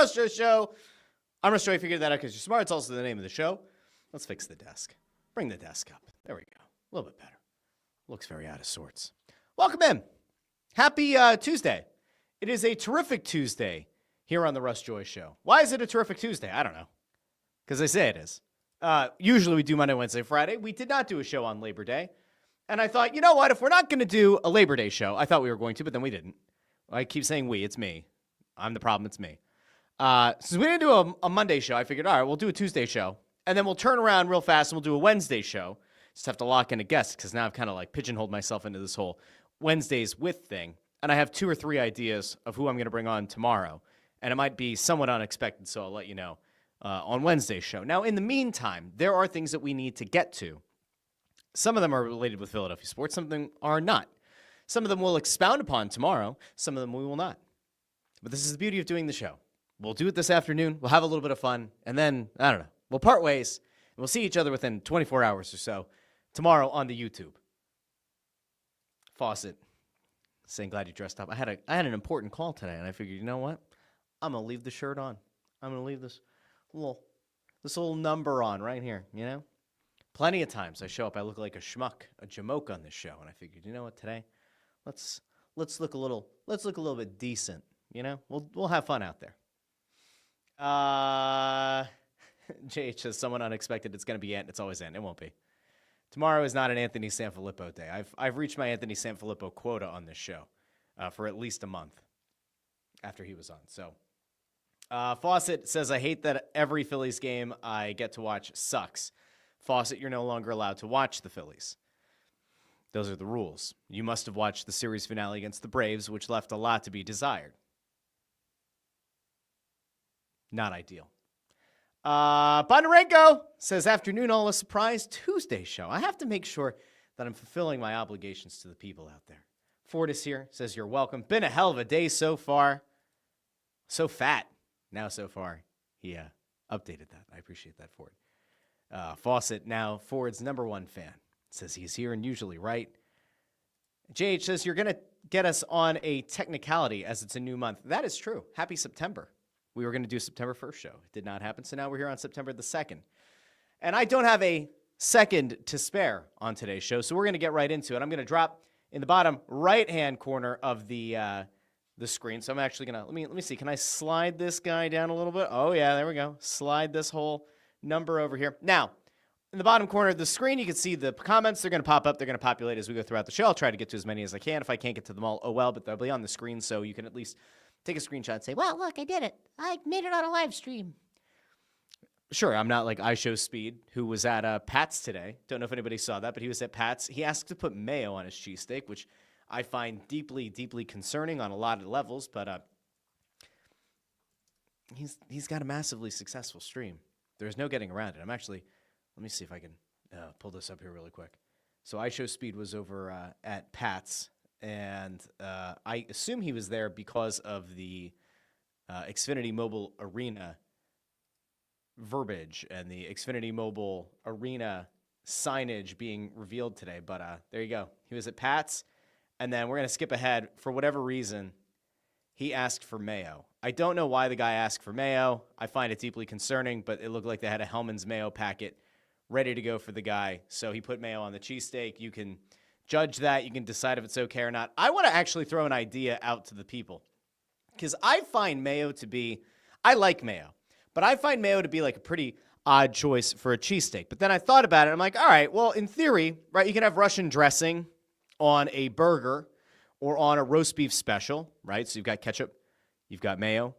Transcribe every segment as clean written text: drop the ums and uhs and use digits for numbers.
Russ Joy Show. I'm Russ Joy. Figured that out because you're smart. It's also the name of the show. Let's fix the desk. Bring the desk up. There we go. A little bit better. Looks very out of sorts. Welcome in. Happy Tuesday. It is a terrific Tuesday here on the Russ Joy Show. Why is it a terrific Tuesday? I don't know. Because they say it is. Usually we do Monday, Wednesday, Friday. We did not do a show on Labor Day. And I thought, you know what? If we're not going to do a Labor Day show, I thought we were going to, but then we didn't. I keep saying we. It's me. I'm the problem. It's me. Since we didn't do a Monday show, I figured, all right, we'll do a Tuesday show. And then we'll turn around real fast and we'll do a Wednesday show. Just have to lock in a guest because now I've kind of like pigeonholed myself into this whole Wednesdays with thing. And I have 2 or 3 ideas of who I'm going to bring on tomorrow. And it might be somewhat unexpected, so I'll let you know on Wednesday's show. Now, in the meantime, there are things that we need to get to. Some of them are related with Philadelphia sports. Some of them are not. Some of them we'll expound upon tomorrow. Some of them we will not. But this is the beauty of doing the show. We'll do it this afternoon. We'll have a little bit of fun. And then, I don't know, we'll part ways. And we'll see each other within 24 hours or so tomorrow on the YouTube. Fawcett saying, glad you dressed up. I had an important call today, and I figured, you know what? I'm going to leave the shirt on. I'm going to leave this little number on right here, you know? Plenty of times I show up, I look like a schmuck, a jamoke on this show, and I figured, you know what, today, let's look a little bit decent, you know? We'll have fun out there. JH says someone unexpected. It's going to be Ant. It's always Ant. It won't be. Tomorrow is not an Anthony Sanfilippo day. I've reached my Anthony Sanfilippo quota on this show for at least a month after he was on. So Fawcett says, I hate that every Phillies game I get to watch sucks. Fawcett, you're no longer allowed to watch the Phillies. Those are the rules. You must have watched the series finale against the Braves, which left a lot to be desired. Not ideal. Bondarenko says, afternoon, all a surprise Tuesday show. I have to make sure that I'm fulfilling my obligations to the people out there. Ford is here, says you're welcome. Been a hell of a day so far. So fat now so far. He updated that. I appreciate that, Ford. Fawcett, now Ford's #1 fan, says he's here and usually right. JH says you're going to get us on a technicality as it's a new month. That is true. Happy September. We were going to do September 1st show. It did not happen, so now we're here on September the 2nd. And I don't have a second to spare on today's show, so we're going to get right into it. I'm going to drop in the bottom right-hand corner of the screen. So I'm actually going to, let me see. Can I slide this guy down a little bit? Oh, yeah, there we go. Slide this whole number over here. Now, in the bottom corner of the screen, you can see the comments. They're going to pop up. They're going to populate as we go throughout the show. I'll try to get to as many as I can. If I can't get to them all, oh well, but they'll be on the screen, so you can at least take a screenshot and say, well, look, I did it. I made it on a live stream. Sure, I'm not like iShowSpeed, who was at Pat's today. Don't know if anybody saw that, but he was at Pat's. He asked to put mayo on his cheesesteak, which I find deeply, deeply concerning on a lot of levels, but he's got a massively successful stream. There's no getting around it. Let me see if I can pull this up here really quick. So iShowSpeed was over at Pat's, and I assume he was there because of the Xfinity Mobile Arena verbiage and the Xfinity Mobile Arena signage being revealed today. But there you go. He was at Pat's, and then we're going to skip ahead. For whatever reason, he asked for mayo. I don't know why the guy asked for mayo. I find it deeply concerning, but it looked like they had a Hellman's mayo packet ready to go for the guy. So he put mayo on the cheesesteak. You can judge that. You can decide if it's okay or not. I want to actually throw an idea out to the people because I find mayo to be, I like mayo, but I find mayo to be like a pretty odd choice for a cheesesteak. But then I thought about it. I'm like, all right, well, in theory, right, you can have Russian dressing on a burger or on a roast beef special, right? So you've got ketchup, you've got mayo,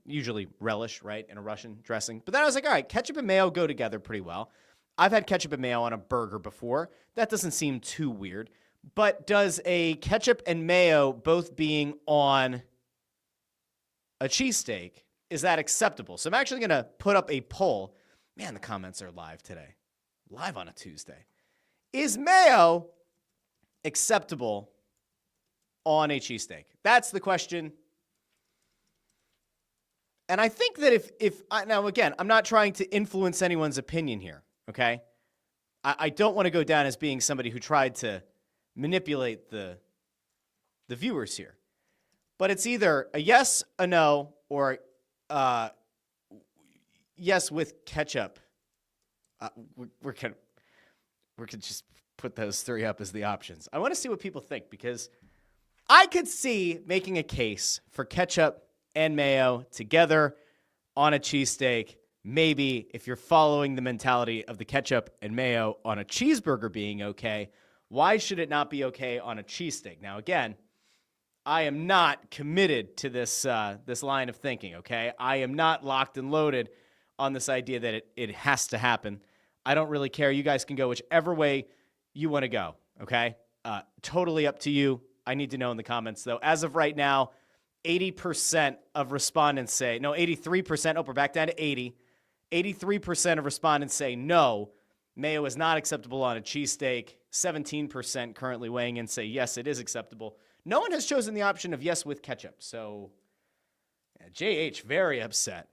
usually relish, right, in a Russian dressing. But then I was like, all right, ketchup and mayo go together pretty well. I've had ketchup and mayo on a burger before. That doesn't seem too weird. But does a ketchup and mayo both being on a cheesesteak, is that acceptable? So I'm actually going to put up a poll. Man, the comments are live today. Live on a Tuesday. Is mayo acceptable on a cheesesteak? That's the question. And I think that if now again, I'm not trying to influence anyone's opinion here, okay? I don't want to go down as being somebody who tried to manipulate the viewers here. But it's either a yes, a no, or Yes, with ketchup. We're gonna just put those three up as the options. I want to see what people think because I could see making a case for ketchup and mayo together on a cheesesteak. Maybe if you're following the mentality of the ketchup and mayo on a cheeseburger being okay, why should it not be okay on a cheesesteak? Now, again, I am not committed to this line of thinking, okay? I am not locked and loaded on this idea that it has to happen. I don't really care. You guys can go whichever way you want to go, okay? Totally up to you. I need to know in the comments, though. As of right now, 80% of respondents say, no, 83%. Oh, we're back down to 80. 83% of respondents say no, mayo is not acceptable on a cheesesteak. 17% currently weighing in say yes, it is acceptable. No one has chosen the option of yes with ketchup. So, JH, very upset.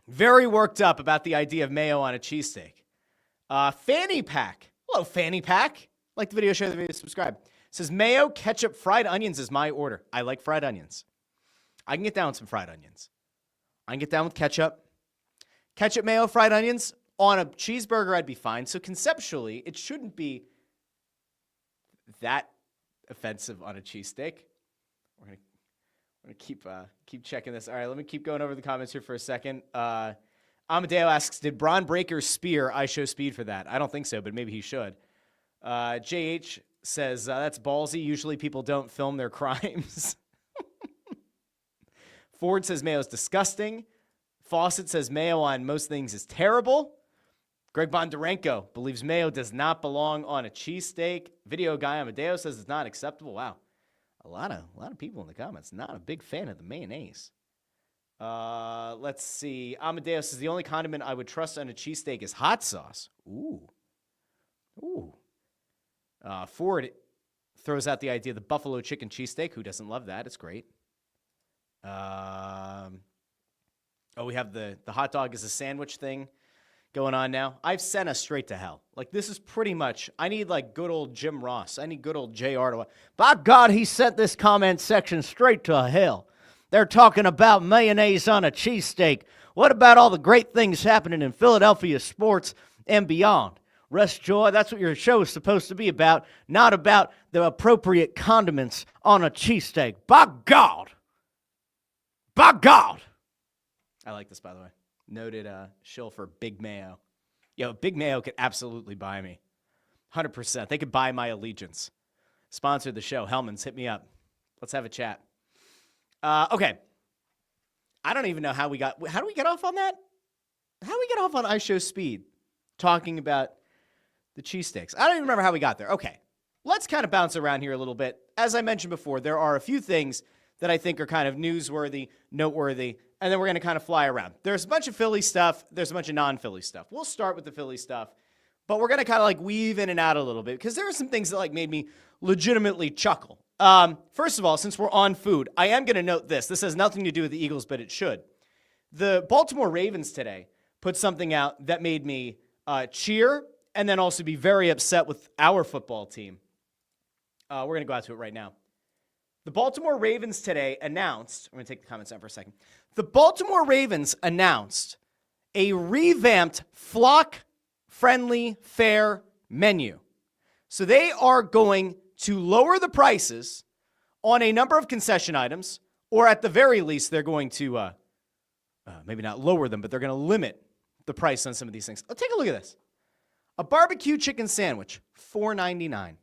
Very worked up about the idea of mayo on a cheesesteak. Fanny Pack. Hello, Fanny Pack. Like the video, share the video, subscribe. Says mayo, ketchup, fried onions is my order. I like fried onions. I can get down with some fried onions. I can get down with ketchup. Ketchup, mayo, fried onions. On a cheeseburger, I'd be fine. So conceptually, it shouldn't be that offensive on a cheesesteak. We're gonna keep checking this. All right, let me keep going over the comments here for a second. Amadeo asks, did Braun Breaker's spear I show speed for that? I don't think so, but maybe he should. JH says, that's ballsy. Usually people don't film their crimes. Ford says mayo is disgusting. Fawcett says mayo on most things is terrible. Greg Bondarenko believes mayo does not belong on a cheesesteak. Video guy Amadeo says it's not acceptable. Wow. A lot of people in the comments. Not a big fan of the mayonnaise. Let's see. Amadeo says the only condiment I would trust on a cheesesteak is hot sauce. Ooh. Ford throws out the idea of the buffalo chicken cheesesteak. Who doesn't love that? It's great. We have the hot dog as a sandwich thing going on now. I've sent us straight to hell. Like, this is pretty much, I need like good old Jim Ross. I need good old JR to, by God, he sent this comment section straight to hell. They're talking about mayonnaise on a cheesesteak. What about all the great things happening in Philadelphia sports and beyond? Russ Joy, that's what your show is supposed to be about, not about the appropriate condiments on a cheesesteak. By God. By God. I like this, by the way. Noted shill for Big Mayo. Yo, Big Mayo could absolutely buy me. 100%. They could buy my allegiance. Sponsored the show. Hellman's, hit me up. Let's have a chat. Okay. I don't even know how do we get off on that? How do we get off on I Show Speed talking about the cheesesteaks? I don't even remember how we got there. Okay. Let's kind of bounce around here a little bit. As I mentioned before, there are a few things that I think are kind of newsworthy, noteworthy, and then we're going to kind of fly around. There's a bunch of Philly stuff. There's a bunch of non-Philly stuff. We'll start with the Philly stuff, but we're going to kind of like weave in and out a little bit because there are some things that like made me legitimately chuckle. First of all, since we're on food, I am going to note this. This has nothing to do with the Eagles, but it should. The Baltimore Ravens today put something out that made me cheer and then also be very upset with our football team. We're going to go out to it right now. The Baltimore Ravens today announced, I'm going to take the comments out for a second. The Baltimore Ravens announced a revamped flock-friendly fare menu. So they are going to lower the prices on a number of concession items, or at the very least, they're going to maybe not lower them, but they're going to limit the price on some of these things. Let's take a look at this. A barbecue chicken sandwich, $4.99.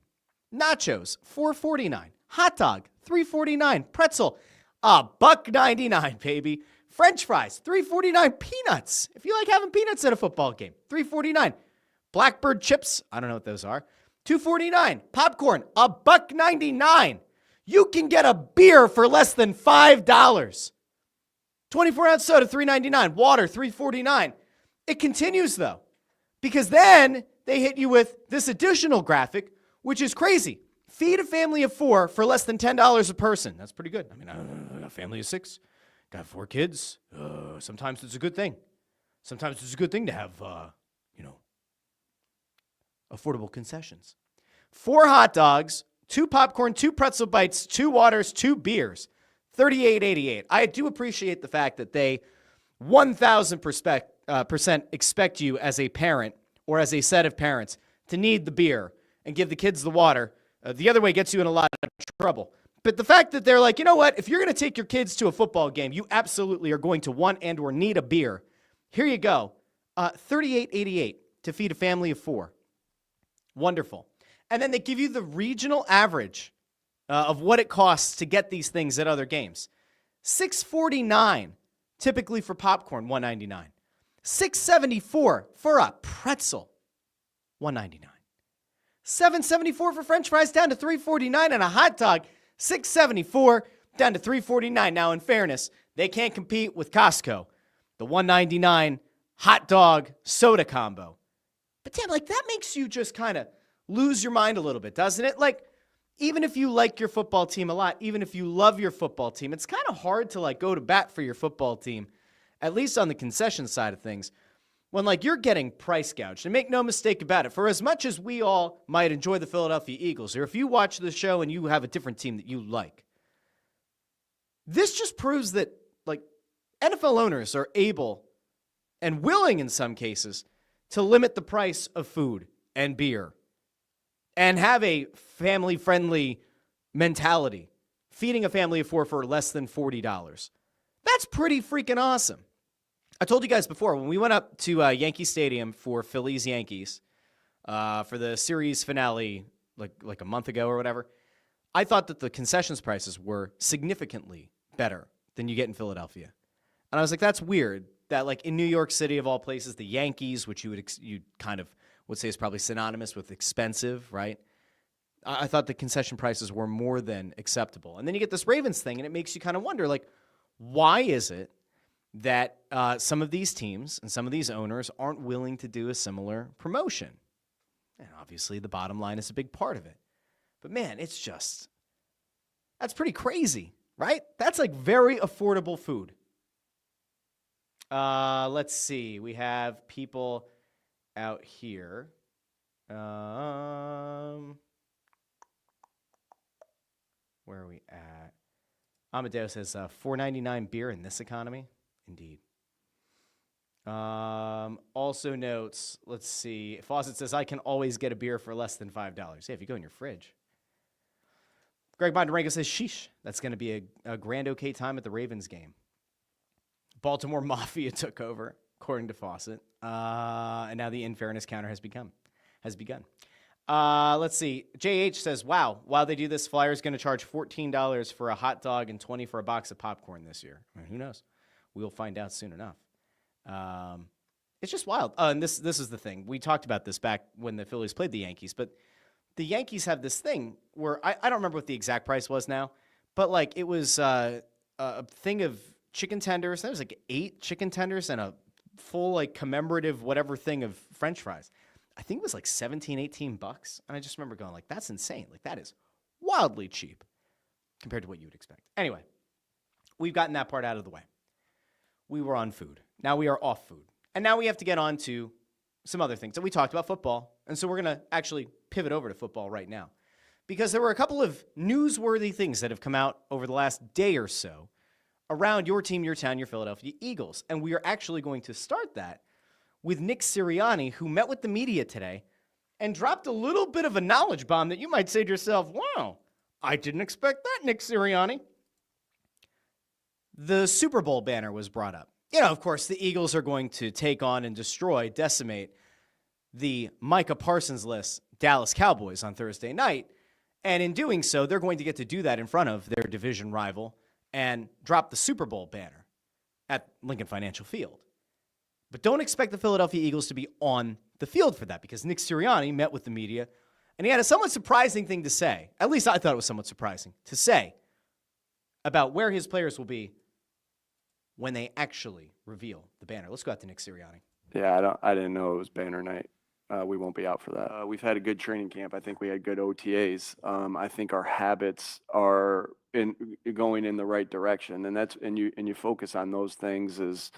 Nachos, $4.49. Hot dog, $3.49. Pretzel, $1.99, baby. French fries, $3.49. Peanuts, if you like having peanuts at a football game, $3.49. Blackbird chips, I don't know what those are, $2.49. Popcorn, $1.99. You can get a beer for less than $5. 24-ounce soda, $3.99. Water, $3.49. It continues, though, because then they hit you with this additional graphic, which is crazy. Feed a family of 4 for less than $10 a person. That's pretty good. I mean, I got a family of 6, got 4 kids. Sometimes it's a good thing. Sometimes it's a good thing to have, affordable concessions. 4 hot dogs, 2 popcorn, 2 pretzel bites, 2 waters, 2 beers, $38.88. I do appreciate the fact that they 1,000% expect you as a parent or as a set of parents to need the beer and give the kids the water. The other way gets you in a lot of trouble. But the fact that they're like, you know what? If you're going to take your kids to a football game, you absolutely are going to want and or need a beer. Here you go. $38.88 to feed a family of 4. Wonderful. And then they give you the regional average of what it costs to get these things at other games. $6.49 typically for popcorn, $1.99. $6.74 for a pretzel, $1.99. $7.74 for French fries, down to $3.49, and a hot dog, $6.74 down to $3.49. Now, in fairness, they can't compete with Costco, the $1.99 hot dog soda combo. But damn, like, that makes you just kind of lose your mind a little bit, doesn't it? Like, even if you like your football team a lot, even if you love your football team, it's kind of hard to, like, go to bat for your football team, at least on the concession side of things, when, like, you're getting price gouged. And make no mistake about it, for as much as we all might enjoy the Philadelphia Eagles, or if you watch the show and you have a different team that you like, this just proves that, like, NFL owners are able and willing in some cases to limit the price of food and beer and have a family-friendly mentality, feeding a family of 4 for less than $40. That's pretty freaking awesome. I told you guys before, when we went up to Yankee Stadium for Phillies Yankees for the series finale like a month ago or whatever, I thought that the concessions prices were significantly better than you get in Philadelphia. And I was like, that's weird that, like, in New York City of all places, the Yankees, which you kind of would say is probably synonymous with expensive, right? I thought the concession prices were more than acceptable. And then you get this Ravens thing, and it makes you kind of wonder, like, why is it that some of these teams and some of these owners aren't willing to do a similar promotion? And obviously the bottom line is a big part of it. But man, that's pretty crazy, right? That's like very affordable food. Let's see. We have people out here. Where are we at? Amadeo says $4.99 beer in this economy. Indeed. Also notes, let's see. Fawcett says, I can always get a beer for less than $5. Yeah, if you go in your fridge. Greg Bondarenko says, sheesh, that's going to be a grand okay time at the Ravens game. Baltimore Mafia took over, according to Fawcett. And now the in fairness counter has begun. Let's see. JH says, wow, while they do this, Flyers going to charge $14 for a hot dog and $20 for a box of popcorn this year. I mean, who knows? We'll find out soon enough. It's just wild. And this is the thing. We talked about this back when the Phillies played the Yankees, but the Yankees have this thing where I don't remember what the exact price was now, but like it was a thing of chicken tenders. There was like 8 chicken tenders and a full like commemorative whatever thing of French fries. I think it was like $17-18. And I just remember going like, that's insane. Like that is wildly cheap compared to what you would expect. Anyway, we've gotten that part out of the way. We were on food. Now we are off food. And now we have to get on to some other things. And we talked about football. And so we're going to actually pivot over to football right now. Because there were a couple of newsworthy things that have come out over the last day or so around your team, your town, your Philadelphia Eagles. And we are actually going to start that with Nick Sirianni, who met with the media today and dropped a little bit of a knowledge bomb that you might say to yourself, wow, I didn't expect that, Nick Sirianni. The Super Bowl banner was brought up. You know, of course, the Eagles are going to take on and destroy, decimate the Micah Parsons-less Dallas Cowboys on Thursday night. And in doing so, they're going to get to do that in front of their division rival and drop the Super Bowl banner at Lincoln Financial Field. But don't expect the Philadelphia Eagles to be on the field for that because Nick Sirianni met with the media and he had a somewhat surprising thing to say. At least I thought it was somewhat surprising to say about where his players will be when they actually reveal the banner. Let's go out to Nick Sirianni. Yeah, I didn't know it was banner night. We won't be out for that. We've had a good training camp. I think we had good OTAs. I think our habits are going in the right direction, and you focus on those things as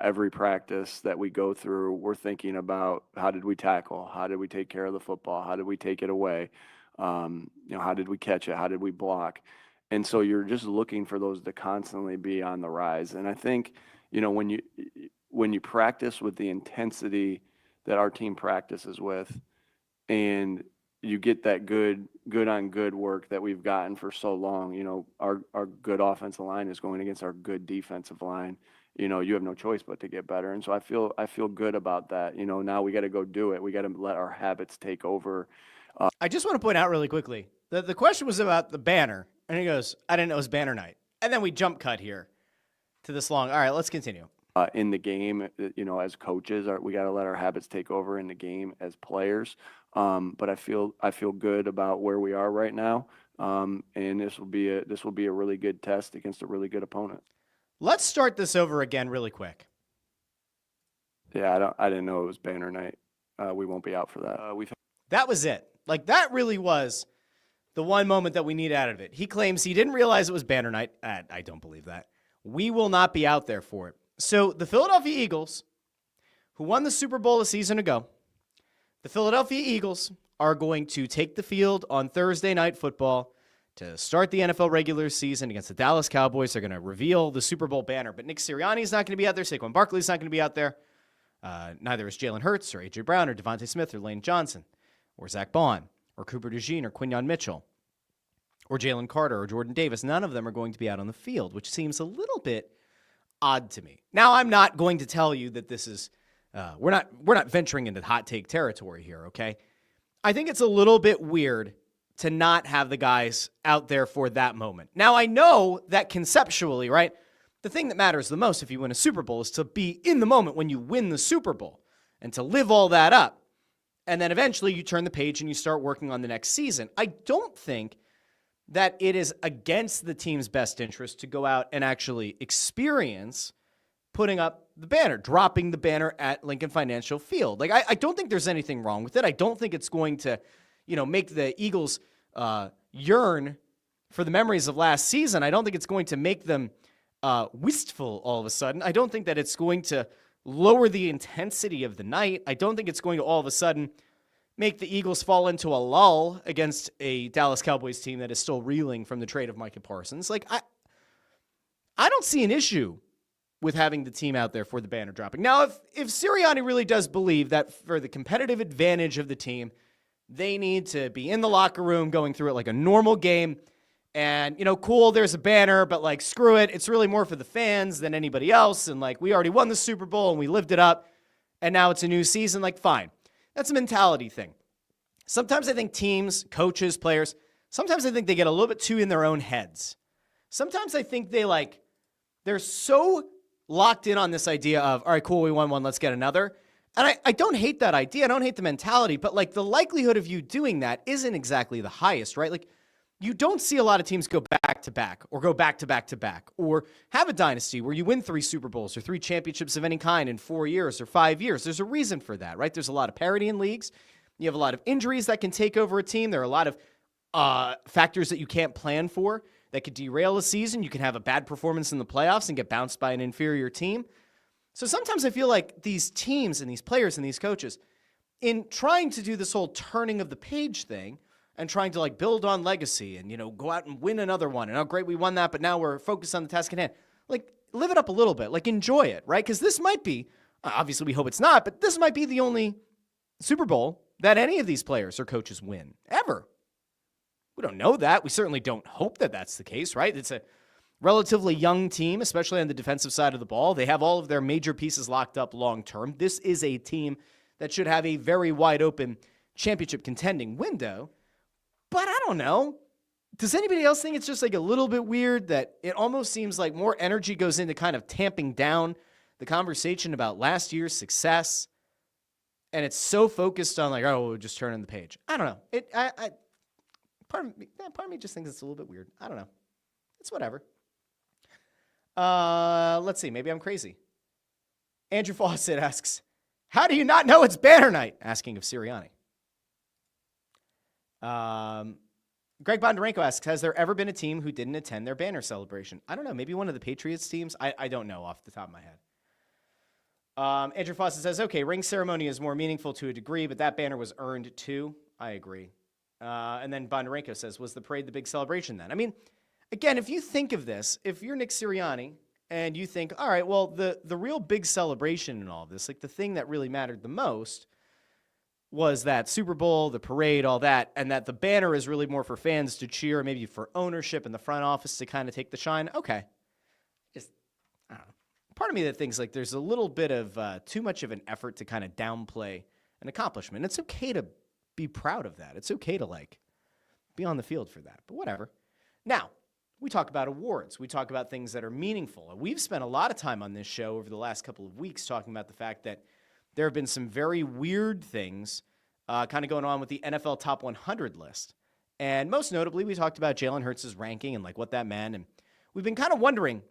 every practice that we go through, we're thinking about how did we tackle, how did we take care of the football, how did we take it away, how did we catch it, how did we block. And so you're just looking for those to constantly be on the rise. And I think, when you practice with the intensity that our team practices with, and you get that good on good work that we've gotten for so long, our good offensive line is going against our good defensive line. You have no choice but to get better. And so I feel good about that. Now we got to go do it. We got to let our habits take over. I just want to point out really quickly that the question was about the banner, and he goes, I didn't know it was banner night. And then we jump cut here to this long. All right, let's continue. In the game, as coaches, we got to let our habits take over in the game as players. But I feel good about where we are right now. And this will be a really good test against a really good opponent. Let's start this over again really quick. Yeah, I didn't know it was banner night. We won't be out for that. That was it. Like, that really was the one moment that we need out of it. He claims he didn't realize it was banner night. I don't believe that. We will not be out there for it. So the Philadelphia Eagles, who won the Super Bowl a season ago, the Philadelphia Eagles are going to take the field on Thursday Night Football to start the NFL regular season against the Dallas Cowboys. They're going to reveal the Super Bowl banner, but Nick Sirianni is not going to be out there. Saquon Barkley is not going to be out there. Neither is Jalen Hurts or A.J. Brown or Devontae Smith or Lane Johnson or Zach Bond or Cooper DeJean or Quinyon Mitchell or Jalen Carter or Jordan Davis. None of them are going to be out on the field, which seems a little bit odd to me. Now, I'm not going to tell you that this is we're not venturing into hot take territory here, okay? I think it's a little bit weird to not have the guys out there for that moment. Now, I know that conceptually, right, the thing that matters the most if you win a Super Bowl is to be in the moment when you win the Super Bowl and to live all that up. And then eventually you turn the page and you start working on the next season. I don't think that it is against the team's best interest to go out and actually experience putting up the banner, dropping the banner at Lincoln Financial Field. Like, I don't think there's anything wrong with it. I don't think it's going to, make the Eagles yearn for the memories of last season. I don't think it's going to make them wistful all of a sudden. I don't think that it's going to lower the intensity of the night. I don't think it's going to all of a sudden make the Eagles fall into a lull against a Dallas Cowboys team that is still reeling from the trade of Micah Parsons. Like, I don't see an issue with having the team out there for the banner dropping. Now, if Sirianni really does believe that for the competitive advantage of the team, they need to be in the locker room going through it like a normal game and, cool, there's a banner, but like, screw it. It's really more for the fans than anybody else. And like, we already won the Super Bowl and we lived it up and now it's a new season. Like, fine. That's a mentality thing. Sometimes I think teams, coaches, players, sometimes I think they get a little bit too in their own heads. Sometimes I think they're so locked in on this idea of, all right, cool, we won one, let's get another. And I don't hate that idea. I don't hate the mentality, but like the likelihood of you doing that isn't exactly the highest, right? Like, you don't see a lot of teams go back to back or go back to back to back or have a dynasty where you win 3 Super Bowls or 3 championships of any kind in 4 years or 5 years. There's a reason for that, right? There's a lot of parity in leagues. You have a lot of injuries that can take over a team. There are a lot of factors that you can't plan for that could derail a season. You can have a bad performance in the playoffs and get bounced by an inferior team. So sometimes I feel like these teams and these players and these coaches, in trying to do this whole turning of the page thing and trying to like build on legacy and, go out and win another one. And how great we won that, but now we're focused on the task at hand. Like, live it up a little bit. Like, enjoy it, right? Because this might be, obviously we hope it's not, but this might be the only Super Bowl that any of these players or coaches win ever. We don't know that. We certainly don't hope that that's the case, right? It's a relatively young team, especially on the defensive side of the ball. They have all of their major pieces locked up long term. This is a team that should have a very wide open championship contending window. But I don't know. Does anybody else think it's just like a little bit weird that it almost seems like more energy goes into kind of tamping down the conversation about last year's success? And it's so focused on like, oh, we're just turning the page. I don't know. Part of me just thinks it's a little bit weird. I don't know. It's whatever. Let's see. Maybe I'm crazy. Andrew Fawcett asks, how do you not know it's banner night? Asking of Sirianni. Greg Bondarenko asks, has there ever been a team who didn't attend their banner celebration? I don't know. Maybe one of the Patriots teams. I don't know off the top of my head. Andrew Fawcett says, okay, ring ceremony is more meaningful to a degree, but that banner was earned too. I agree. And then Bondarenko says, was the parade the big celebration then? I mean, again, if you think of this, if you're Nick Sirianni and you think, all right, well, the real big celebration in all this, like the thing that really mattered the most was that Super Bowl, the parade, all that, and that the banner is really more for fans to cheer, maybe for ownership and the front office to kind of take the shine. Okay. Just, I don't know. Part of me that thinks like there's a little bit of too much of an effort to kind of downplay an accomplishment. It's okay to be proud of that. It's okay to like be on the field for that, but whatever. Now, we talk about awards. We talk about things that are meaningful. We've spent a lot of time on this show over the last couple of weeks talking about the fact that there have been some very weird things kind of going on with the NFL Top 100 list. And most notably, we talked about Jalen Hurts' ranking and like what that meant. And we've been kind of wondering,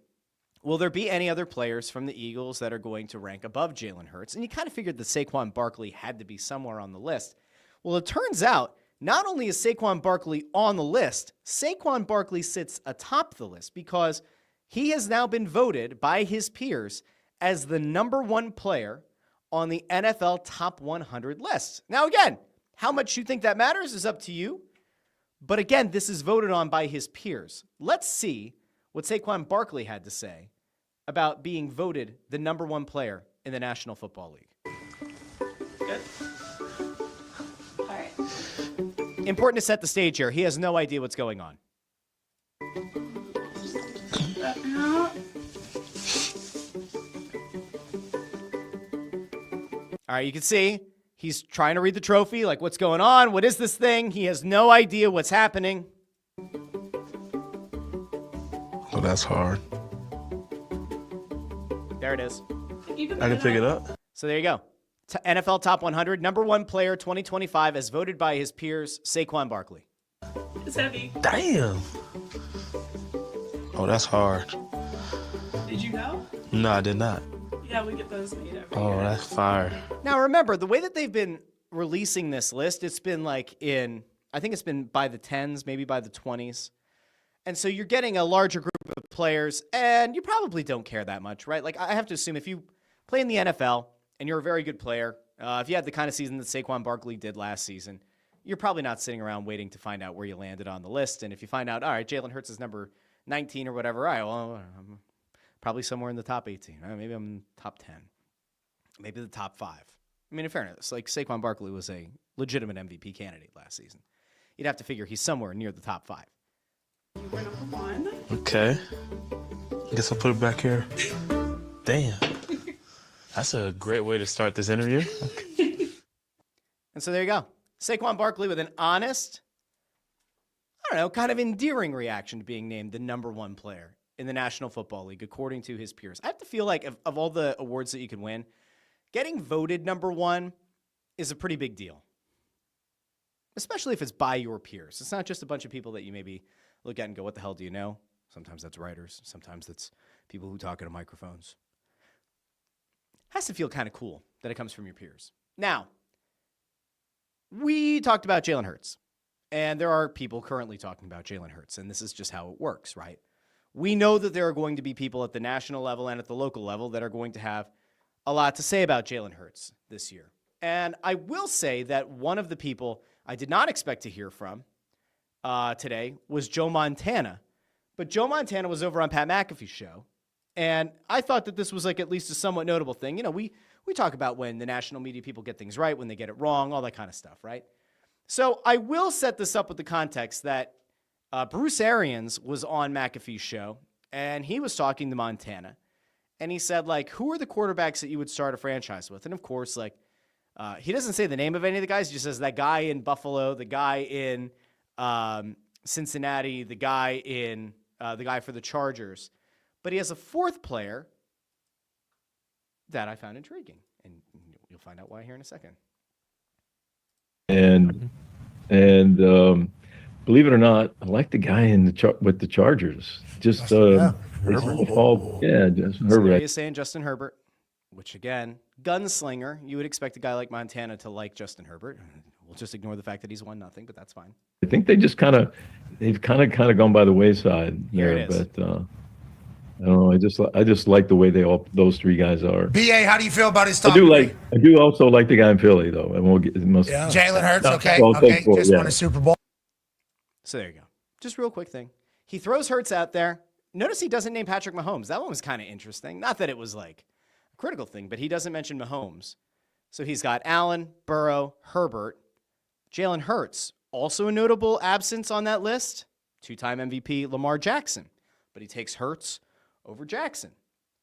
will there be any other players from the Eagles that are going to rank above Jalen Hurts? And you kind of figured that Saquon Barkley had to be somewhere on the list. Well, it turns out not only is Saquon Barkley on the list, Saquon Barkley sits atop the list because he has now been voted by his peers as the number one player on the NFL Top 100 list. Now, again, how much you think that matters is up to you. But again, this is voted on by his peers. Let's see what Saquon Barkley had to say about being voted the number one player in the National Football League. Good. All right. Important to set the stage here. He has no idea what's going on. All right, you can see he's trying to read the trophy, like what's going on? What is this thing? He has no idea what's happening. Oh, that's hard. There it is. I can pick it up. So there you go. NFL Top 100, number one player 2025 as voted by his peers, Saquon Barkley. It's heavy. Damn. Oh, that's hard. Did you know? No, I did not. Yeah, we get those made every Oh, year. that's fire. Now, remember, the way that they've been releasing this list, it's been like I think it's been by the 10s, maybe by the 20s. And so you're getting a larger group of players, and you probably don't care that much, right? Like, I have to assume if you play in the NFL and you're a very good player, if you had the kind of season that Saquon Barkley did last season, you're probably not sitting around waiting to find out where you landed on the list. And if you find out, all right, Jalen Hurts is number 19 or whatever, all right, well, I'm probably somewhere in the top 18. Maybe I'm top 10. Maybe the top 5. I mean, in fairness, like Saquon Barkley was a legitimate MVP candidate last season. You'd have to figure he's somewhere near the top 5. You were number one. Okay. I guess I'll put it back here. Damn. That's a great way to start this interview. Okay. And so there you go. Saquon Barkley with an honest, I don't know, kind of endearing reaction to being named the number one player in the National Football League, according to his peers. I have to feel like of all the awards that you can win, getting voted number one is a pretty big deal, especially if it's by your peers. It's not just a bunch of people that you maybe look at and go, what the hell do you know? Sometimes that's writers. Sometimes that's people who talk into microphones. Has to feel kind of cool that it comes from your peers. Now, we talked about Jalen Hurts, and there are people currently talking about Jalen Hurts, and this is just how it works, right? We know that there are going to be people at the national level and at the local level that are going to have a lot to say about Jalen Hurts this year. And I will say that one of the people I did not expect to hear from today was Joe Montana. But Joe Montana was over on Pat McAfee's show, and I thought that this was like at least a somewhat notable thing. You know, we talk about when the national media people get things right, when they get it wrong, all that kind of stuff, right? So I will set this up with the context that Bruce Arians was on McAfee's show, and he was talking to Montana, and he said, like, who are the quarterbacks that you would start a franchise with? And, of course, like, he doesn't say the name of any of the guys. He just says that guy in Buffalo, the guy in Cincinnati, the guy for the Chargers. But he has a fourth player that I found intriguing, and you'll find out why here in a second. And believe it or not, I like the guy with the Chargers. Just Herbert. Just So Herbert. there he is saying Justin Herbert, which again, gunslinger. You would expect a guy like Montana to like Justin Herbert. We'll just ignore the fact that he's 1-0, but that's fine. I think they've kind of gone by the wayside Here there. it is. But I don't know. I just like the way those three guys are. BA, how do you feel about his top? I do also like the guy in Philly though, and we'll get Yeah. Jalen Hurts, okay, Well, okay, thankful, just yeah. won a Super Bowl. So there you go. Just real quick thing. He throws Hurts out there. Notice he doesn't name Patrick Mahomes. That one was kind of interesting. Not that it was like a critical thing, but he doesn't mention Mahomes. So he's got Allen, Burrow, Herbert, Jalen Hurts. Also a notable absence on that list, two-time MVP Lamar Jackson. But he takes Hurts over Jackson.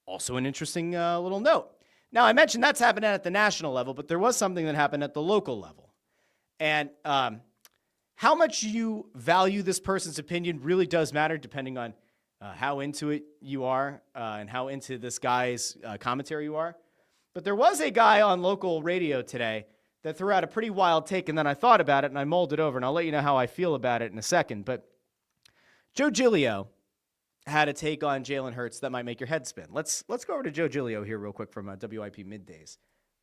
Also an interesting little note. Now, I mentioned that's happening at the national level, but there was something that happened at the local level. And how much you value this person's opinion really does matter depending on how into it you are and how into this guy's commentary you are. But there was a guy on local radio today that threw out a pretty wild take, and then I thought about it and I mulled it over, and I'll let you know how I feel about it in a second. But Joe Giglio had a take on Jalen Hurts that might make your head spin. Let's go over to Joe Giglio here real quick from WIP Middays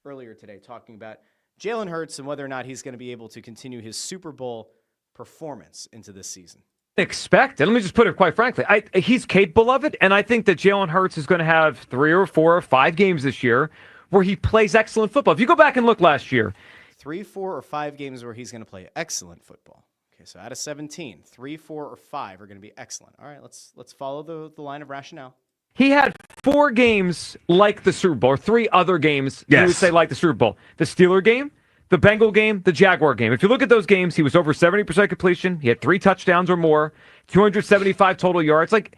earlier today, talking about Jalen Hurts and whether or not he's going to be able to continue his Super Bowl performance into this season. Expect it. Let me just put it quite frankly. He's capable of it, and I think that Jalen Hurts is going to have 3 or 4 or 5 games this year where he plays excellent football. If you go back and look last year. 3, 4, or 5 games where he's going to play excellent football. Okay, so out of 17, 3, 4, or 5 are going to be excellent. All right, let's follow the line of rationale. He had 4 games like the Super Bowl, or 3 other games you would say like the Super Bowl. The Steeler game, the Bengal game, the Jaguar game. If you look at those games, he was over 70% completion. He had 3 touchdowns or more, 275 total yards. Like,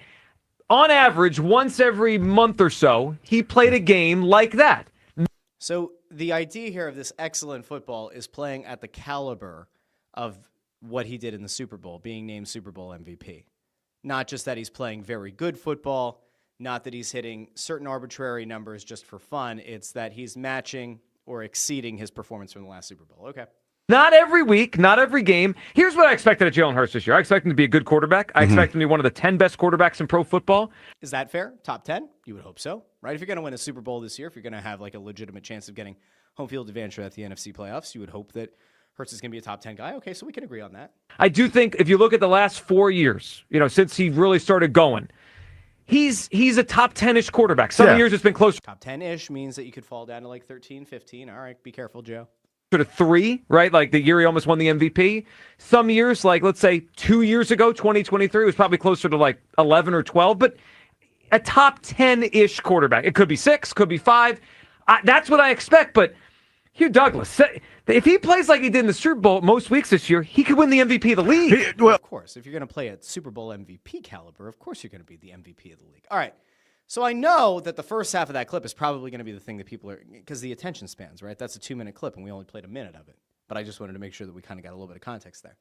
on average, once every month or so, he played a game like that. So the idea here of this excellent football is playing at the caliber of what he did in the Super Bowl, being named Super Bowl MVP. Not just that he's playing very good football, not that he's hitting certain arbitrary numbers just for fun. It's that he's matching or exceeding his performance from the last Super Bowl. Okay. Not every week, not every game. Here's what I expected of Jalen Hurts this year. I expect him to be a good quarterback. I expect him to be one of the 10 best quarterbacks in pro football. Is that fair? Top 10? You would hope so, right? If you're going to win a Super Bowl this year, if you're going to have like a legitimate chance of getting home field advantage at the NFC playoffs, you would hope that Hurts is going to be a top 10 guy. Okay, so we can agree on that. I do think if you look at the last 4 years, since he really started going, he's a top 10-ish quarterback. Some years it's been closer. Top 10-ish means that you could fall down to like 13, 15. All right, be careful, Joe. Sort of 3, right? Like the year he almost won the MVP. Some years, like let's say 2 years ago, 2023, was probably closer to like 11 or 12, but a top 10-ish quarterback. It could be 6, could be 5. That's what I expect, but Hugh Douglas, if he plays like he did in the Super Bowl most weeks this year, he could win the MVP of the league. Well, of course, if you're going to play at Super Bowl MVP caliber, of course you're going to be the MVP of the league. All right. So I know that the first half of that clip is probably going to be the thing that people are, because the attention spans, right? That's a 2-minute clip, and we only played a minute of it. But I just wanted to make sure that we kind of got a little bit of context there.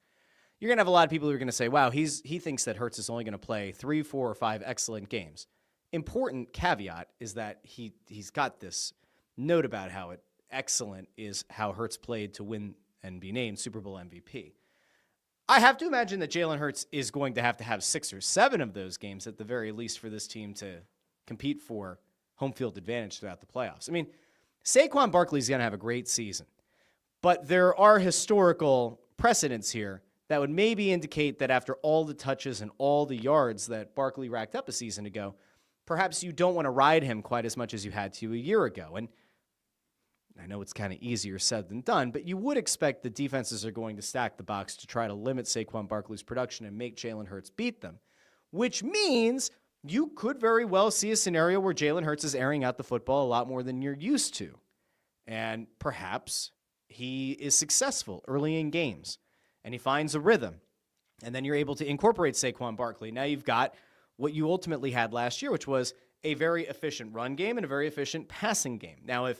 You're going to have a lot of people who are going to say, wow, he thinks that Hurts is only going to play 3, 4, or 5 excellent games. Important caveat is that he's got this note about how excellent is how Hurts played to win and be named Super Bowl MVP. I have to imagine that Jalen Hurts is going to have 6 or 7 of those games at the very least for this team to compete for home field advantage throughout the playoffs. I mean, Saquon Barkley is going to have a great season, but there are historical precedents here that would maybe indicate that after all the touches and all the yards that Barkley racked up a season ago, perhaps you don't want to ride him quite as much as you had to a year ago. And I know it's kind of easier said than done, but you would expect the defenses are going to stack the box to try to limit Saquon Barkley's production and make Jalen Hurts beat them, which means you could very well see a scenario where Jalen Hurts is airing out the football a lot more than you're used to. And perhaps he is successful early in games and he finds a rhythm. And then you're able to incorporate Saquon Barkley. Now you've got what you ultimately had last year, which was a very efficient run game and a very efficient passing game. Now, if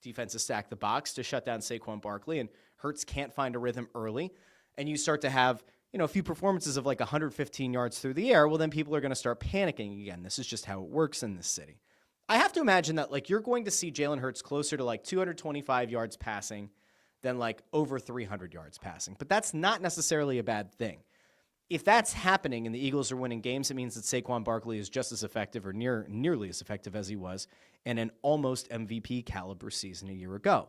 defenses stack the box to shut down Saquon Barkley and Hurts can't find a rhythm early, and you start to have a few performances of like 115 yards through the air, well, then people are going to start panicking again. This is just how it works in this city. I have to imagine that like you're going to see Jalen Hurts closer to like 225 yards passing than like over 300 yards passing. But that's not necessarily a bad thing. If that's happening and the Eagles are winning games, it means that Saquon Barkley is just as effective or nearly as effective as he was in an almost MVP caliber season a year ago.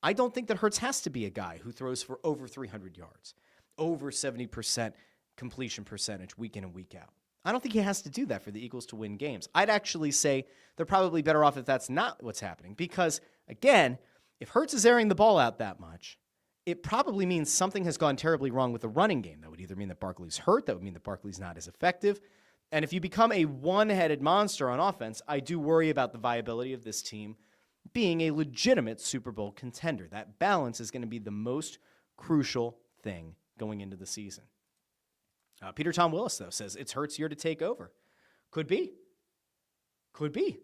I don't think that Hurts has to be a guy who throws for over 300 yards, over 70% completion percentage week in and week out. I don't think he has to do that for the Eagles to win games. I'd actually say they're probably better off if that's not what's happening because, again, if Hurts is airing the ball out that much it probably means something has gone terribly wrong with the running game. That would either mean that Barkley's hurt, that would mean that Barkley's not as effective. And if you become a one-headed monster on offense, I do worry about the viability of this team being a legitimate Super Bowl contender. That balance is going to be the most crucial thing going into the season. Peter Tom Willis, though, says it's Hurts' year to take over. Could be. Could be.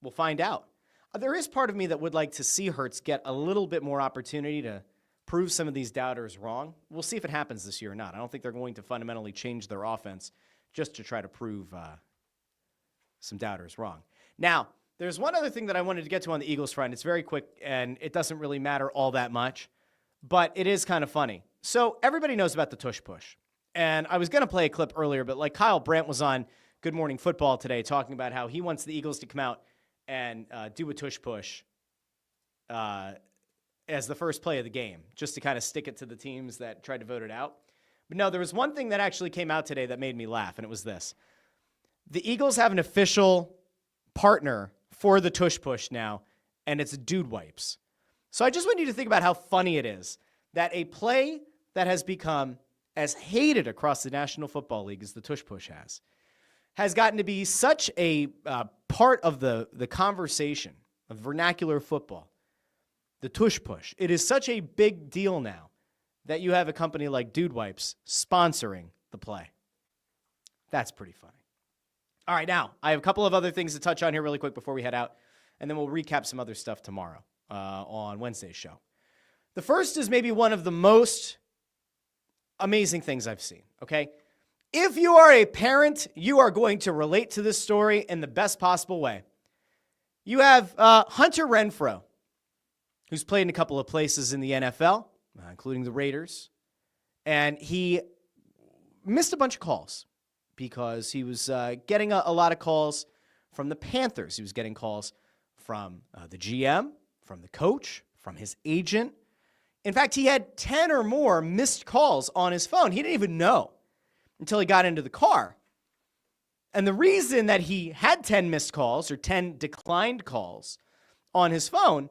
We'll find out. There is part of me that would like to see Hurts get a little bit more opportunity to prove some of these doubters wrong. We'll see if it happens this year or not. I don't think they're going to fundamentally change their offense just to try to prove some doubters wrong. Now, there's one other thing that I wanted to get to on the Eagles front. It's very quick, and it doesn't really matter all that much, but it is kind of funny. So everybody knows about the tush push. And I was going to play a clip earlier, but like Kyle Brandt was on Good Morning Football today talking about how he wants the Eagles to come out and do a tush push as the first play of the game, just to kind of stick it to the teams that tried to vote it out. But no, there was one thing that actually came out today that made me laugh, and it was this. The Eagles have an official partner for the tush push now, and it's Dude Wipes. So I just want you to think about how funny it is that a play that has become as hated across the National Football League as the tush push has gotten to be such a part of the conversation of vernacular football. The tush push. It is such a big deal now that you have a company like Dude Wipes sponsoring the play. That's pretty funny. All right, now, I have a couple of other things to touch on here really quick before we head out, and then we'll recap some other stuff tomorrow on Wednesday's show. The first is maybe one of the most amazing things I've seen, okay? If you are a parent, you are going to relate to this story in the best possible way. You have Hunter Renfroe, who's played in a couple of places in the NFL, including the Raiders, and he missed a bunch of calls because he was getting a lot of calls from the Panthers. He was getting calls from the GM, from the coach, from his agent. In fact, he had 10 or more missed calls on his phone. He didn't even know until he got into the car. And the reason that he had 10 missed calls or 10 declined calls on his phone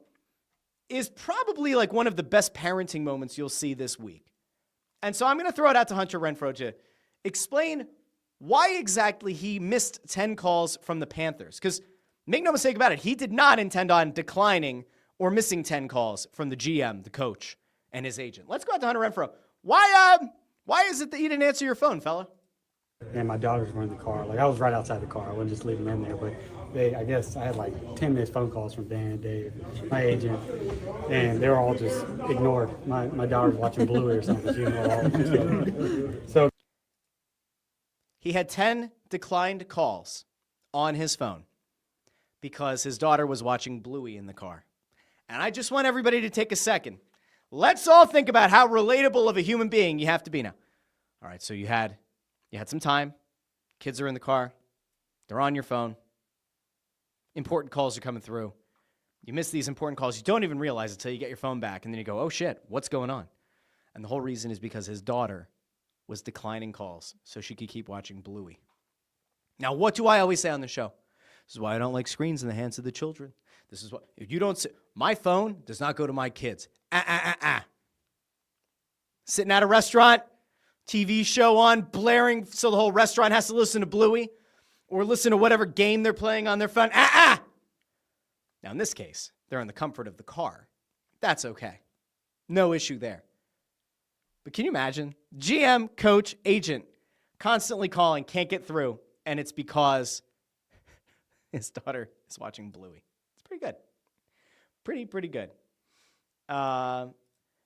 is probably like one of the best parenting moments you'll see this week. And so I'm going to throw it out to Hunter Renfroe to explain why exactly he missed 10 calls from the Panthers. Because make no mistake about it, he did not intend on declining or missing 10 calls from the GM, the coach, and his agent. Let's go out to Hunter Renfroe. Why is it that you didn't answer your phone, fella? And my daughters were in the car. Like, I was right outside the car. I wasn't just leaving them in there. But I guess I had like 10 missed phone calls from Dan and Dave, my agent, and they were all just ignored. My daughter's watching Bluey or something. She didn't know. So he had 10 declined calls on his phone because his daughter was watching Bluey in the car. And I just want everybody to take a second. Let's all think about how relatable of a human being you have to be now. All right, so you had some time. Kids are in the car. They're on your phone. Important calls are coming through. You miss these important calls. You don't even realize it until you get your phone back, and then you go, oh, shit, what's going on? And the whole reason is because his daughter was declining calls so she could keep watching Bluey. Now, what do I always say on the show? This is why I don't like screens in the hands of the children. This is what, if you don't say, my phone does not go to my kids. Sitting at a restaurant, TV show on, blaring so the whole restaurant has to listen to Bluey or listen to whatever game they're playing on their phone. Now, in this case, they're in the comfort of the car. That's okay. No issue there. But can you imagine? GM, coach, agent, constantly calling, can't get through, and it's because his daughter is watching Bluey. It's pretty good. Pretty good.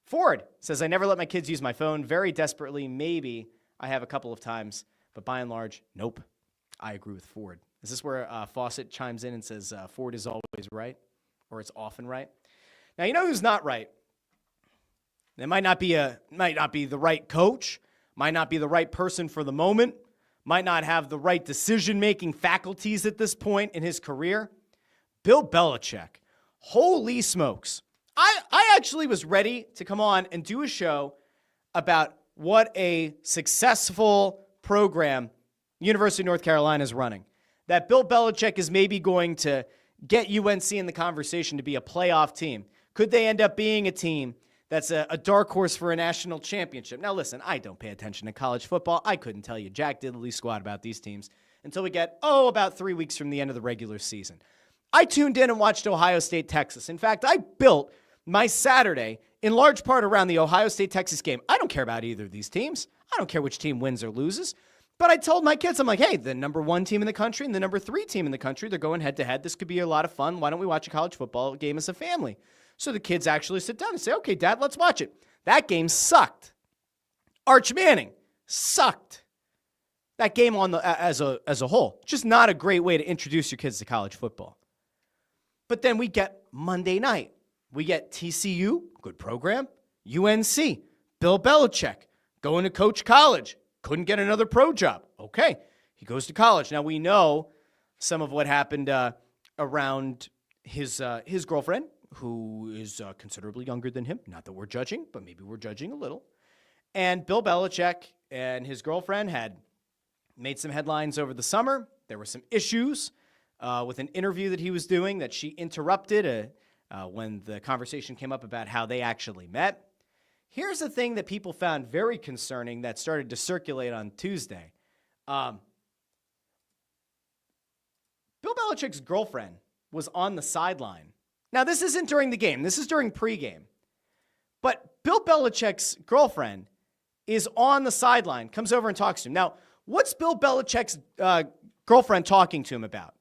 Ford says, I never let my kids use my phone. Very desperately, maybe I have a couple of times, but by and large, nope. I agree with Ford. Is this where Fawcett chimes in and says Ford is always right, or it's often right? Now, you know who's not right? It might not be the right coach, might not be the right person for the moment, might not have the right decision-making faculties at this point in his career. Bill Belichick. Holy smokes. I actually was ready to come on and do a show about what a successful program University of North Carolina is running. That Bill Belichick is maybe going to get UNC in the conversation to be a playoff team. Could they end up being a team that's a dark horse for a national championship. Now, listen, I don't pay attention to college football. I couldn't tell you jack diddly squat about these teams until we get, about 3 weeks from the end of the regular season. I tuned in and watched Ohio State, Texas. In fact, I built my Saturday in large part around the Ohio State-Texas game. I don't care about either of these teams. I don't care which team wins or loses. But I told my kids, I'm like, hey, the number 1 team in the country and the number 3 team in the country, they're going head-to-head. This could be a lot of fun. Why don't we watch a college football game as a family? So the kids actually sit down and say, okay, Dad, let's watch it. That game sucked. Arch Manning sucked. That game as a whole, just not a great way to introduce your kids to college football. But then we get Monday night. We get TCU, good program. UNC, Bill Belichick, going to coach college. Couldn't get another pro job. Okay, he goes to college. Now we know some of what happened around his girlfriend, who is considerably younger than him. Not that we're judging, but maybe we're judging a little. And Bill Belichick and his girlfriend had made some headlines over the summer. There were some issues with an interview that he was doing that she interrupted when the conversation came up about how they actually met. Here's the thing that people found very concerning that started to circulate on Tuesday. Bill Belichick's girlfriend was on the sideline. Now, this isn't during the game. This is during pregame. But Bill Belichick's girlfriend is on the sideline, comes over and talks to him. Now, what's Bill Belichick's girlfriend talking to him about?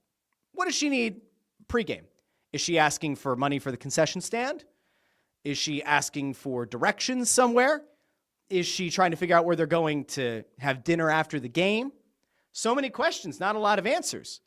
What does she need pregame? Is she asking for money for the concession stand? Is she asking for directions somewhere? Is she trying to figure out where they're going to have dinner after the game? So many questions, not a lot of answers.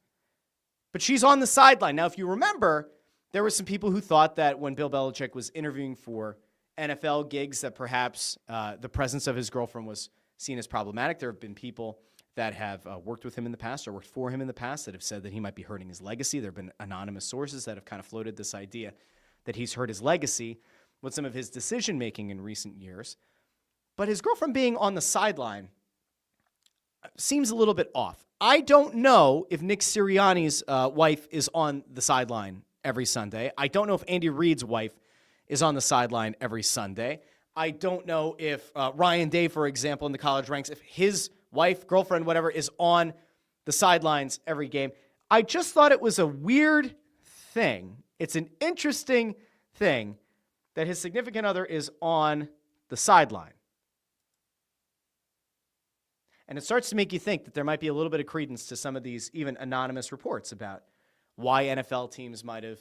But she's on the sideline. Now, if you remember, there were some people who thought that when Bill Belichick was interviewing for NFL gigs that perhaps the presence of his girlfriend was seen as problematic. There have been people that have worked with him in the past or worked for him in the past that have said that he might be hurting his legacy. There have been anonymous sources that have kind of floated this idea that he's hurt his legacy with some of his decision-making in recent years. But his girlfriend being on the sideline seems a little bit off. I don't know if Nick Sirianni's wife is on the sideline every Sunday. I don't know if Andy Reid's wife is on the sideline every Sunday. I don't know if Ryan Day, for example, in the college ranks, if his wife, girlfriend, whatever, is on the sidelines every game. I just thought it was a weird thing. It's an interesting thing that his significant other is on the sideline. And it starts to make you think that there might be a little bit of credence to some of these even anonymous reports about why NFL teams might have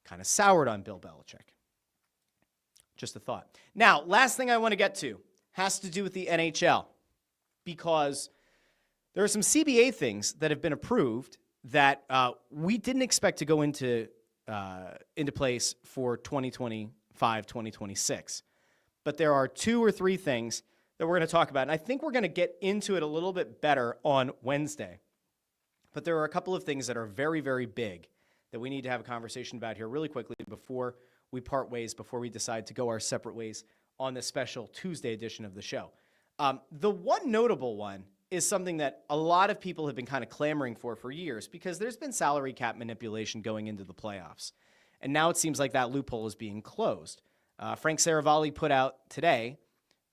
kind of soured on Bill Belichick. Just a thought. Now, last thing I want to get to has to do with the NHL, because there are some CBA things that have been approved that we didn't expect to go into place for 2025, 2026. But there are 2 or 3 things that we're going to talk about, and I think we're going to get into it a little bit better on Wednesday. But there are a couple of things that are very, very big that we need to have a conversation about here really quickly before we part ways, before we decide to go our separate ways on this special Tuesday edition of the show. The one notable one is something that a lot of people have been kind of clamoring for years, because there's been salary cap manipulation going into the playoffs. And now it seems like that loophole is being closed. Frank Saravalli put out today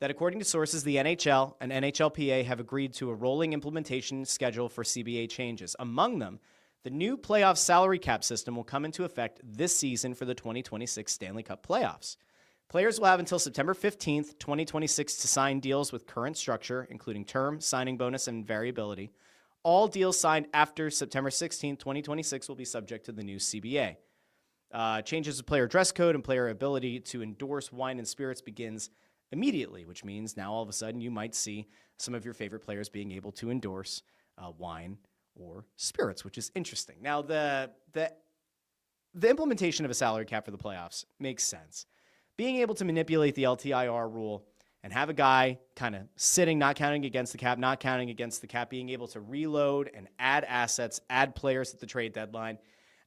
that according to sources, the NHL and NHLPA have agreed to a rolling implementation schedule for CBA changes. Among them, the new playoff salary cap system will come into effect this season for the 2026 Stanley Cup playoffs. Players will have until September 15th, 2026 to sign deals with current structure, including term, signing bonus, and variability. All deals signed after September 16th, 2026 will be subject to the new CBA. Changes to player dress code and player ability to endorse wine and spirits begins immediately, which means now all of a sudden you might see some of your favorite players being able to endorse wine or spirits, which is interesting. Now, the implementation of a salary cap for the playoffs makes sense. Being able to manipulate the LTIR rule and have a guy kind of sitting, not counting against the cap, not counting against the cap, being able to reload and add assets, add players at the trade deadline,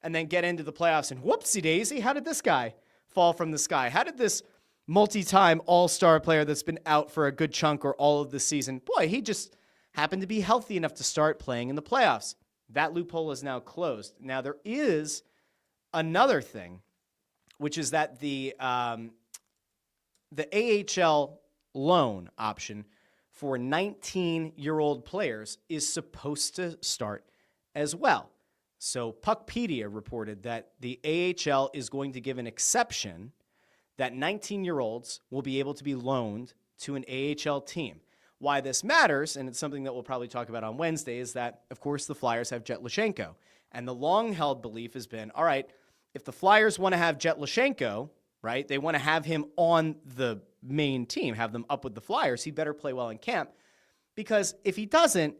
and then get into the playoffs and whoopsie daisy, how did this guy fall from the sky? How did this multi-time all-star player that's been out for a good chunk or all of the season, boy, he just happened to be healthy enough to start playing in the playoffs? That loophole is now closed. Now, there is another thing, which is that the the AHL loan option for 19-year-old players is supposed to start as well. So Puckpedia reported that the AHL is going to give an exception that 19-year-olds will be able to be loaned to an AHL team. Why this matters, and it's something that we'll probably talk about on Wednesday, is that, of course, the Flyers have Jet Lashenko. And the long-held belief has been, all right, if the Flyers want to have Jet Lashenko, right, they want to have him on the main team, have them up with the Flyers, he better play well in camp. Because if he doesn't,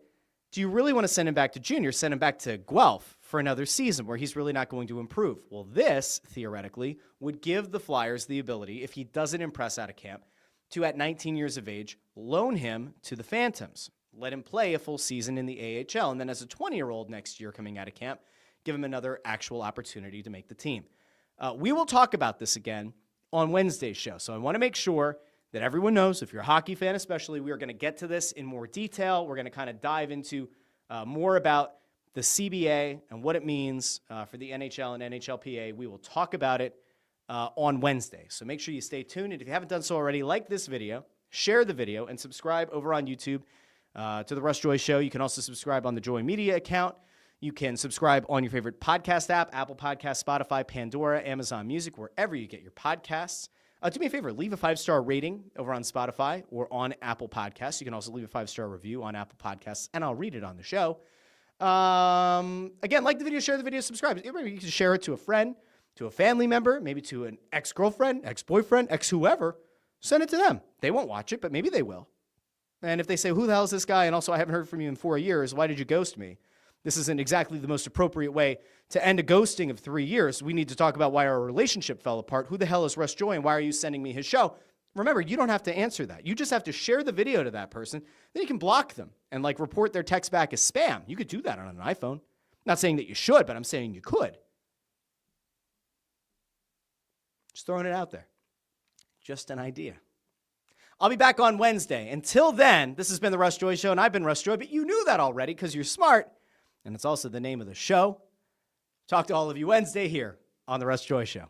do you really want to send him back to junior, send him back to Guelph for another season where he's really not going to improve? Well, this, theoretically, would give the Flyers the ability, if he doesn't impress out of camp, to, at 19 years of age, loan him to the Phantoms. Let him play a full season in the AHL, and then as a 20-year-old next year coming out of camp, give him another actual opportunity to make the team. We will talk about this again on Wednesday's show, so I want to make sure that everyone knows, if you're a hockey fan especially, we are going to get to this in more detail. We're going to kind of dive into more about the CBA and what it means for the NHL and NHLPA. We will talk about it on Wednesday. So make sure you stay tuned. And if you haven't done so already, like this video, share the video, and subscribe over on YouTube to the Russ Joy Show. You can also subscribe on the Joy Media account. You can subscribe on your favorite podcast app, Apple Podcasts, Spotify, Pandora, Amazon Music, wherever you get your podcasts. Do me a favor, leave a 5-star rating over on Spotify or on Apple Podcasts. You can also leave a 5-star review on Apple Podcasts, and I'll read it on the show. Again, like the video, share the video, subscribe. You can share it to a friend, to a family member, maybe to an ex-girlfriend, ex-boyfriend, ex-whoever. Send it to them. They won't watch it, but maybe they will. And if they say, who the hell is this guy? And also, I haven't heard from you in 4 years. Why did you ghost me? This isn't exactly the most appropriate way to end a ghosting of 3 years. We need to talk about why our relationship fell apart. Who the hell is Russ Joy, and why are you sending me his show? Remember, you don't have to answer that. You just have to share the video to that person. Then you can block them and report their text back as spam. You could do that on an iPhone. Not saying that you should, but I'm saying you could. Just throwing it out there. Just an idea. I'll be back on Wednesday. Until then, this has been the Russ Joy Show, and I've been Russ Joy, but you knew that already because you're smart, and it's also the name of the show. Talk to all of you Wednesday here on the Russ Joy Show.